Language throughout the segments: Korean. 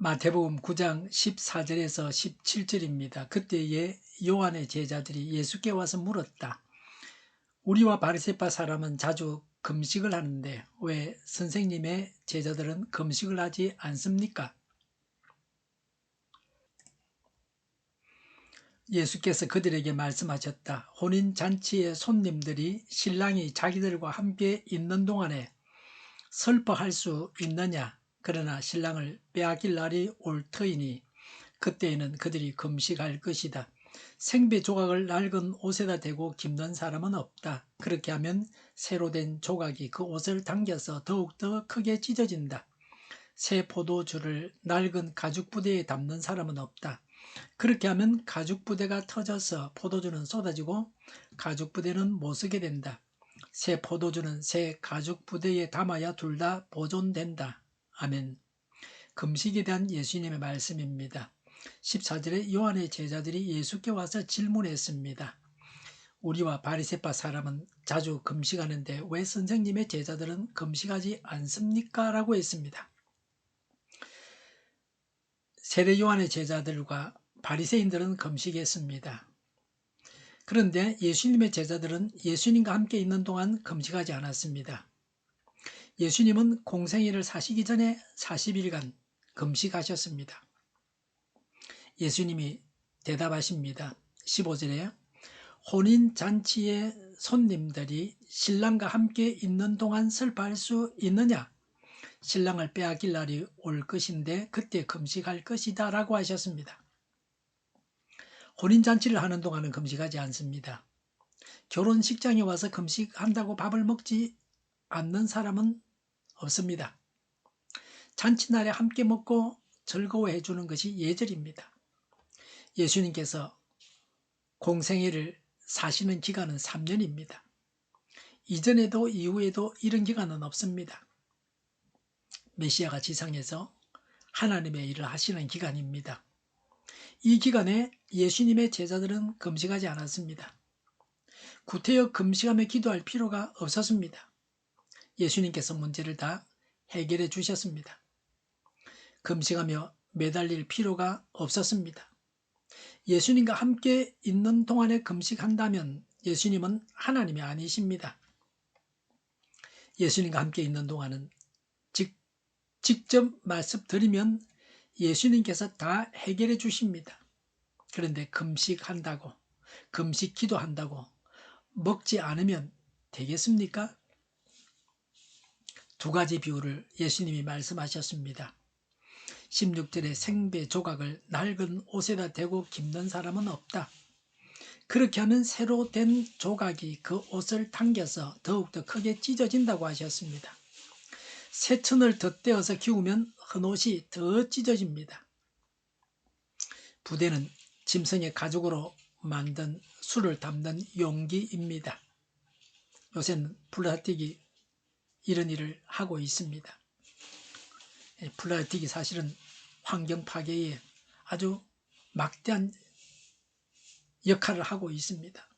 마태복음 9장 14절에서 17절입니다. 그때에 요한의 제자들이 예수께 와서 물었다. 우리와 바리새파 사람은 자주 금식을 하는데 왜 선생님의 제자들은 금식을 하지 않습니까? 예수께서 그들에게 말씀하셨다. 혼인잔치의 손님들이 신랑이 자기들과 함께 있는 동안에 슬퍼할 수 있느냐? 그러나 신랑을 빼앗길 날이 올 터이니 그때에는 그들이 금식할 것이다. 생배 조각을 낡은 옷에다 대고 깁는 사람은 없다. 그렇게 하면 새로 된 조각이 그 옷을 당겨서 더욱더 크게 찢어진다. 새 포도주를 낡은 가죽 부대에 담는 사람은 없다. 그렇게 하면 가죽 부대가 터져서 포도주는 쏟아지고 가죽 부대는 못 쓰게 된다. 새 포도주는 새 가죽 부대에 담아야 둘 다 보존된다. 아멘. 금식에 대한 예수님의 말씀입니다. 14절에 요한의 제자들이 예수께 와서 질문했습니다. 우리와 바리새파 사람은 자주 금식하는데 왜 선생님의 제자들은 금식하지 않습니까? 라고 했습니다. 세례 요한의 제자들과 바리새인들은 금식했습니다. 그런데 예수님의 제자들은 예수님과 함께 있는 동안 금식하지 않았습니다. 예수님은 공생애를 사시기 전에 40일간 금식하셨습니다. 예수님이 대답하십니다. 15절에 혼인잔치의 손님들이 신랑과 함께 있는 동안 슬퍼할 수 있느냐? 신랑을 빼앗길 날이 올 것인데 그때 금식할 것이다 라고 하셨습니다. 혼인잔치를 하는 동안은 금식하지 않습니다. 결혼식장에 와서 금식한다고 밥을 먹지 않는 사람은 없습니다. 잔치날에 함께 먹고 즐거워해 주는 것이 예절입니다. 예수님께서 공생애를 사시는 기간은 3년입니다. 이전에도 이후에도 이런 기간은 없습니다. 메시아가 지상에서 하나님의 일을 하시는 기간입니다. 이 기간에 예수님의 제자들은 금식하지 않았습니다. 구태여 금식하며 기도할 필요가 없었습니다. 예수님께서 문제를 다 해결해 주셨습니다. 금식하며 매달릴 필요가 없었습니다. 예수님과 함께 있는 동안에 금식한다면 예수님은 하나님이 아니십니다. 예수님과 함께 있는 동안은 직접 말씀드리면 예수님께서 다 해결해 주십니다. 그런데 금식한다고, 금식 기도한다고 먹지 않으면 되겠습니까? 두 가지 비유를 예수님이 말씀하셨습니다. 16절에 생배 조각을 낡은 옷에다 대고 깁는 사람은 없다. 그렇게 하면 새로 된 조각이 그 옷을 당겨서 더욱더 크게 찢어진다고 하셨습니다. 새 천을 덧대어서 기우면 헌옷이 더 찢어집니다. 부대는 짐승의 가죽으로 만든 술을 담는 용기입니다. 요새는 플라스틱이 이런 일을 하고 있습니다. 플라스틱이 사실은 환경 파괴에 아주 막대한 역할을 하고 있습니다.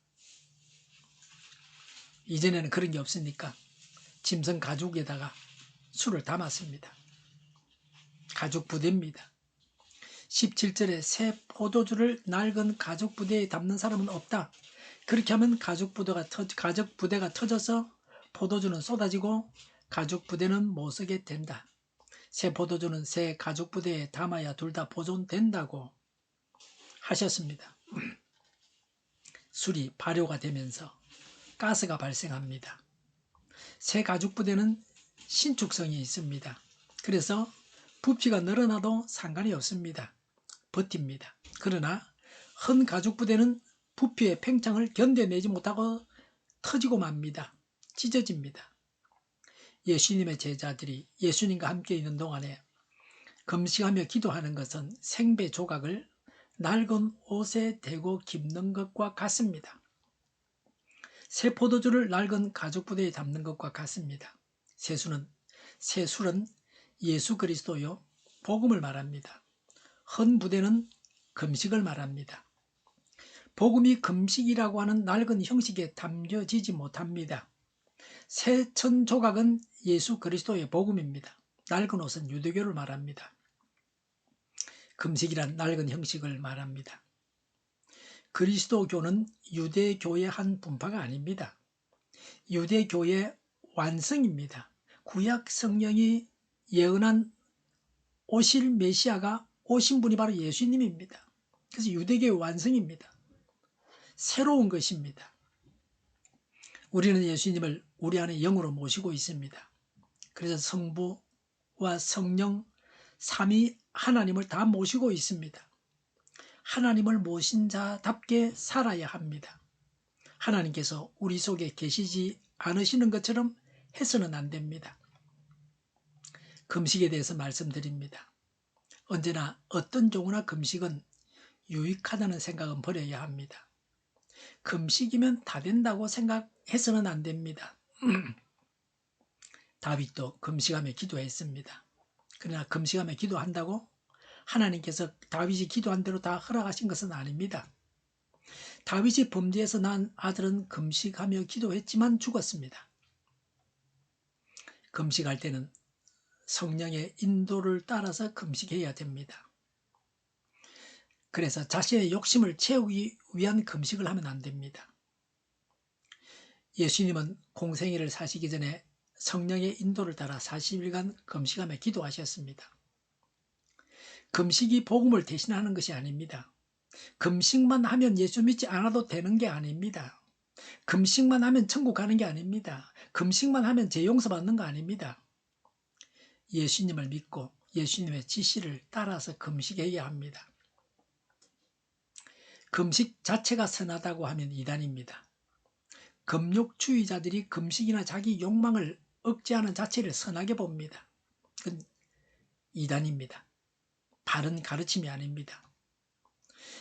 이전에는 그런 게 없으니까 짐승 가죽에다가 술을 담았습니다. 가죽 부대입니다. 17절에 새 포도주를 낡은 가죽 부대에 담는 사람은 없다. 그렇게 하면 가죽 부대가 터져서 포도주는 쏟아지고 가죽 부대는 못 쓰게 된다. 새 포도주는 새 가죽 부대에 담아야 둘 다 보존된다고 하셨습니다. 술이 발효가 되면서 가스가 발생합니다. 새 가죽 부대는 신축성이 있습니다. 그래서 부피가 늘어나도 상관이 없습니다. 버팁니다. 그러나 헌 가죽 부대는 부피의 팽창을 견뎌내지 못하고 터지고 맙니다. 찢어집니다. 예수님의 제자들이 예수님과 함께 있는 동안에 금식하며 기도하는 것은 생배 조각을 낡은 옷에 대고 깁는 것과 같습니다. 새 포도주를 낡은 가죽 부대에 담는 것과 같습니다. 새 술은 예수 그리스도요 복음을 말합니다. 헌 부대는 금식을 말합니다. 복음이 금식이라고 하는 낡은 형식에 담겨지지 못합니다. 새 천 조각은 예수 그리스도의 복음입니다. 낡은 옷은 유대교를 말합니다. 금식이란 낡은 형식을 말합니다. 그리스도교는 유대교의 한 분파가 아닙니다. 유대교의 완성입니다. 구약 성령이 예언한 오실 메시아가 오신 분이 바로 예수님입니다. 그래서 유대교의 완성입니다. 새로운 것입니다. 우리는 예수님을 우리 안에 영으로 모시고 있습니다. 그래서 성부와 성령 삼위 하나님을 다 모시고 있습니다. 하나님을 모신 자답게 살아야 합니다. 하나님께서 우리 속에 계시지 않으시는 것처럼 해서는 안 됩니다. 금식에 대해서 말씀드립니다. 언제나 어떤 종류나 금식은 유익하다는 생각은 버려야 합니다. 금식이면 다 된다고 생각해서는 안 됩니다. 다윗도 금식하며 기도했습니다. 그러나 금식하며 기도한다고 하나님께서 다윗이 기도한 대로 다 허락하신 것은 아닙니다. 다윗이 범죄해서 난 아들은 금식하며 기도했지만 죽었습니다. 금식할 때는 성령의 인도를 따라서 금식해야 됩니다. 그래서 자신의 욕심을 채우기 위한 금식을 하면 안 됩니다. 예수님은 공생애를 사시기 전에 성령의 인도를 따라 40일간 금식하며 기도하셨습니다. 금식이 복음을 대신하는 것이 아닙니다. 금식만 하면 예수 믿지 않아도 되는 게 아닙니다. 금식만 하면 천국 가는 게 아닙니다. 금식만 하면 죄 용서받는 거 아닙니다. 예수님을 믿고 예수님의 지시를 따라서 금식해야 합니다. 금식 자체가 선하다고 하면 이단입니다. 금욕주의자들이 금식이나 자기 욕망을 억제하는 자체를 선하게 봅니다. 그건 이단입니다. 바른 가르침이 아닙니다.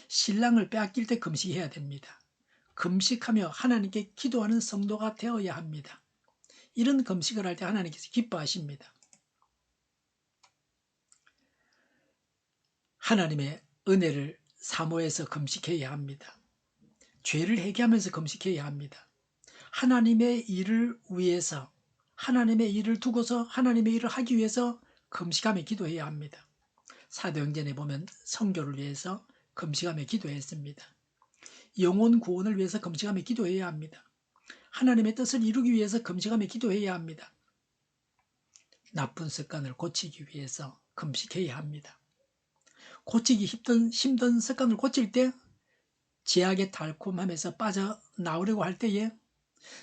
신랑을 빼앗길 때 금식해야 됩니다. 금식하며 하나님께 기도하는 성도가 되어야 합니다. 이런 금식을 할 때 하나님께서 기뻐하십니다. 하나님의 은혜를 사모해서 금식해야 합니다. 죄를 회개하면서 금식해야 합니다. 하나님의 일을 위해서, 하나님의 일을 두고서 하나님의 일을 하기 위해서 금식하며 기도해야 합니다. 사도행전에 보면 선교를 위해서 금식하며 기도했습니다. 영혼 구원을 위해서 금식하며 기도해야 합니다. 하나님의 뜻을 이루기 위해서 금식하며 기도해야 합니다. 나쁜 습관을 고치기 위해서 금식해야 합니다. 고치기 힘든 습관을 고칠 때 죄악의 달콤함에서 빠져나오려고 할 때에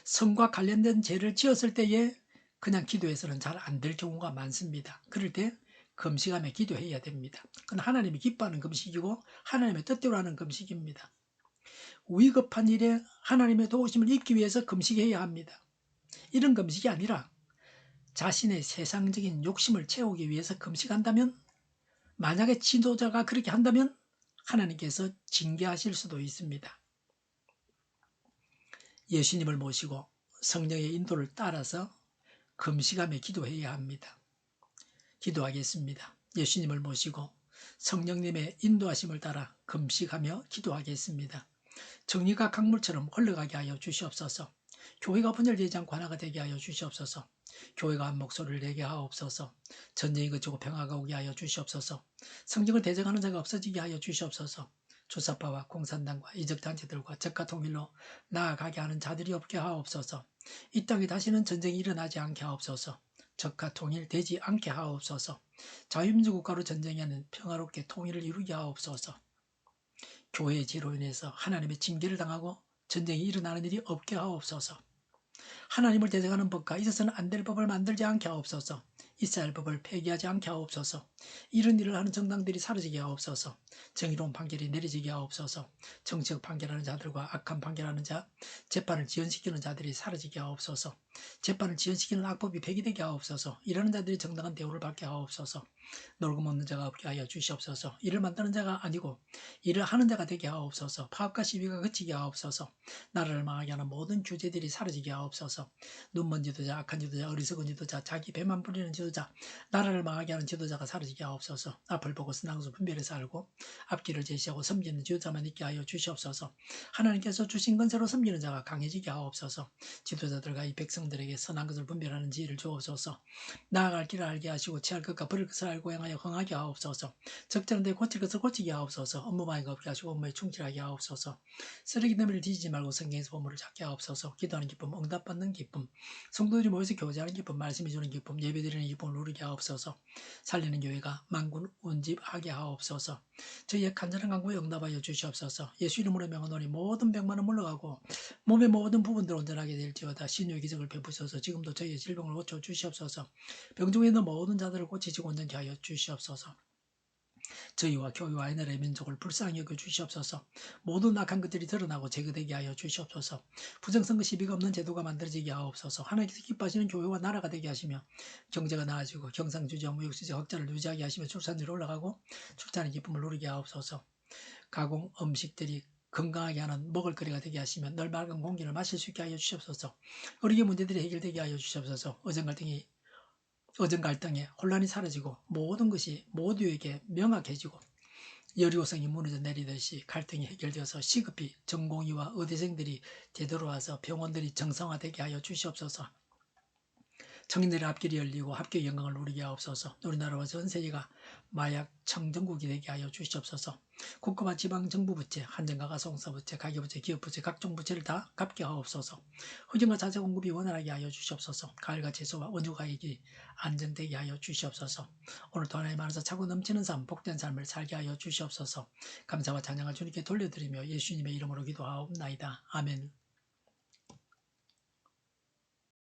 성과 관련된 죄를 지었을 때에 그냥 기도해서는 잘 안 될 경우가 많습니다. 그럴 때 금식하며 기도해야 됩니다. 그건 하나님이 기뻐하는 금식이고 하나님의 뜻대로 하는 금식입니다. 위급한 일에 하나님의 도우심을 입기 위해서 금식해야 합니다. 이런 금식이 아니라 자신의 세상적인 욕심을 채우기 위해서 금식한다면, 만약에 지도자가 그렇게 한다면 하나님께서 징계하실 수도 있습니다. 예수님을 모시고 성령의 인도를 따라서 금식하며 기도해야 합니다. 기도하겠습니다. 예수님을 모시고 성령님의 인도하심을 따라 금식하며 기도하겠습니다. 정리가 강물처럼 흘러가게 하여 주시옵소서. 교회가 분열되지 않고 하나가 되게 하여 주시옵소서. 교회가 한 목소리를 내게 하옵소서. 전쟁이 그치고 평화가 오게 하여 주시옵소서. 성경을 대적하는 자가 없어지게 하여 주시옵소서. 주사파와 공산당과 이적단체들과 적과 통일로 나아가게 하는 자들이 없게 하옵소서. 이 땅에 다시는 전쟁이 일어나지 않게 하옵소서. 적과 통일되지 않게 하옵소서. 자유민주국가로 전쟁하는 평화롭게 통일을 이루게 하옵소서. 교회의 죄로 인해서 하나님의 징계를 당하고 전쟁이 일어나는 일이 없게 하옵소서. 하나님을 대적하는 법과 있어서는 안 될 법을 만들지 않게 하옵소서. 이스라엘 법을 폐기하지 않게 하옵소서. 이런 일을 하는 정당들이 사라지게 하옵소서. 정의로운 판결이 내려지게 하옵소서. 정치적 판결하는 자들과 악한 판결하는 자, 재판을 지연시키는 자들이 사라지게 하옵소서. 재판을 지연시키는 악법이 폐기되게 하옵소서. 이러는 자들이 정당한 대우를 받게 하옵소서. 놀고 먹는 자가 없게 하여 주시옵소서. 일을 만드는 자가 아니고 일을 하는 자가 되게 하옵소서. 파업과 시위가 그치게 하옵소서. 나라를 망하게 하는 모든 규제들이 사라지게 하옵소서. 눈먼 지도자, 악한 지도자, 어리석은 지도자, 자기 배만 부리는 지도자, 지도자, 나라를 망하게 하는 지도자가 사라지게 하옵소서. 앞을 보고 선악수 분별해서 알고 앞길을 제시하고 섬기는 지도자만 있게 하여 주시옵소서. 하나님께서 주신 건세로 섬기는 자가 강해지게 하옵소서. 지도자들과 이 백성들에게 선한 것을 분별하는 지혜를 주옵소서. 나아갈 길을 알게 하시고 취할 것과 버릴 것을 알고 행하여 흥하게 하옵소서. 적절한 데 고칠 것을 고치게 하옵소서. 업무방해가 없게 하시고 업무에 충실하게 하옵소서. 쓰레기 더미를 뒤지지 말고 성경에서 보물을 찾게 하옵소서. 기도하는 기쁨, 응답받는 기쁨, 성도들이 모여서 교제하는 기쁨, 말씀해 주는 기쁨, 예배드리는 기쁨을 누리게 하옵소서. 살리는 교회가 만군 운집하게 하옵소서. 저희의 간절한 간구에 응답하여 주시옵소서. 예수 이름으로 명하노니 모든 병만은 물러가고 몸의 모든 부분들 온전하게 될지어다. 신유의 기적을 베푸셔서 지금도 저희의 질병을 고쳐 주시옵소서. 병중에 있는 모든 자들을 고치시고 온전케 하여 주시옵소서. 저희와 교회와 이 나라의 민족을 불쌍히 여겨 주시옵소서. 모든 악한 것들이 드러나고 제거되게 하여 주시옵소서. 부정선거 시비가 없는 제도가 만들어지게 하옵소서. 하나님께서 기뻐하시는 교회와 나라가 되게 하시며 경제가 나아지고 경상주지와 무역수지 흑자를 유지하게 하시며 출산율이 올라가고 출산의 기쁨을 누리게 하옵소서. 가공 음식들이 건강하게 하는 먹을거리가 되게 하시며 늘 맑은 공기를 마실 수 있게 하여 주시옵소서. 의료계 문제들이 해결되게 하여 주시옵소서. 어전 갈등에 혼란이 사라지고 모든 것이 모두에게 명확해지고 여리고성이 무너져 내리듯이 갈등이 해결되어서 시급히 전공의와 의대생들이 되돌아와서 병원들이 정상화되게 하여 주시옵소서. 청년들의 앞길이 열리고 합격의 영광을 누리게 하옵소서. 우리나라와 전 세계가 마약 청정국이 되게 하여 주시옵소서. 국가와 지방정부부채, 한정가가 송사부채, 가계부채, 기업부채, 각종 부채를 다 갚게 하옵소서. 흑연과 자재 공급이 원활하게 하여 주시옵소서. 가을과 채소와 원유가액이 안정되게 하여 주시옵소서. 오늘도 하나님 안에서 차고 넘치는 삶, 복된 삶을 살게 하여 주시옵소서. 감사와 찬양을 주님께 돌려드리며 예수님의 이름으로 기도하옵나이다. 아멘.